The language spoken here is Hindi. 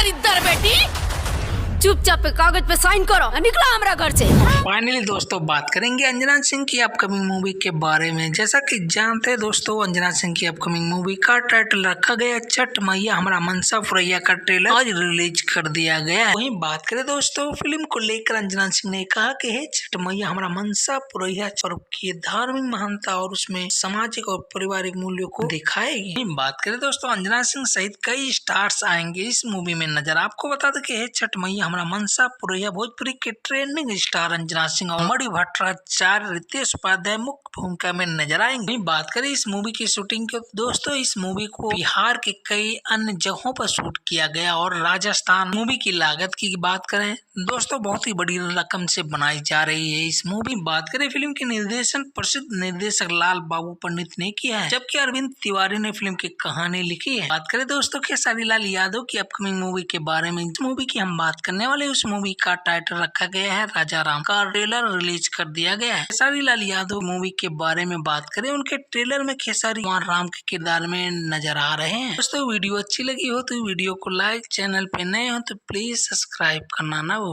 दरिद्र बेटी, चुपचाप पे कागज पे साइन करो, निकला हमारा घर से। फाइनली दोस्तों बात करेंगे अंजना सिंह की अपकमिंग मूवी के बारे में। जैसा कि जानते हैं दोस्तों, अंजना सिंह की अपकमिंग मूवी का टाइटल रखा गया छठ मैया हमारा मनसा फुरैया का ट्रेलर आज रिलीज कर दिया गया है। वहीं बात करें दोस्तों, फिल्म को लेकर अंजना सिंह ने कहा कि है छठ मैया हमारा मनसा फुरैया पर्व की धार्मिक महानता और उसमें सामाजिक और पारिवारिक मूल्यों को दिखाएगी। बात करें दोस्तों, अंजना सिंह सहित कई स्टार्स आएंगे इस मूवी में नजर। आपको बता दें कि है छठ मैया हमारा मनसा फुरैया भोजपुरी के ट्रेंडिंग स्टार अंजना सिंह और मणि भट्टाचार्य, रितेश उपाध्याय मुख्य भूमिका में नजर आएंगे। बात करें इस मूवी की शूटिंग की दोस्तों, इस मूवी को बिहार के कई अन्य जगहों पर शूट किया गया और राजस्थान। मूवी की लागत की बात करें दोस्तों, बहुत ही बड़ी रकम से बनाई जा रही है इस मूवी। बात करें फिल्म के निर्देशन प्रसिद्ध निर्देशक लाल बाबू पंडित ने किया है, जबकि अरविंद तिवारी ने फिल्म की कहानी लिखी है। बात करें दोस्तों खेसारी लाल यादव की अपकमिंग मूवी के बारे में। इस मूवी की हम बात करने वाले, उस मूवी का टाइटल रखा गया है राजा राम का ट्रेलर रिलीज कर दिया गया है। खेसारी लाल यादव मूवी के बारे में बात करें, उनके ट्रेलर में खेसारी राम के किरदार में नजर आ रहे हैं। दोस्तों वीडियो अच्छी लगी हो तो वीडियो को लाइक, चैनल पे नए हो तो प्लीज सब्सक्राइब करना ना भूलें।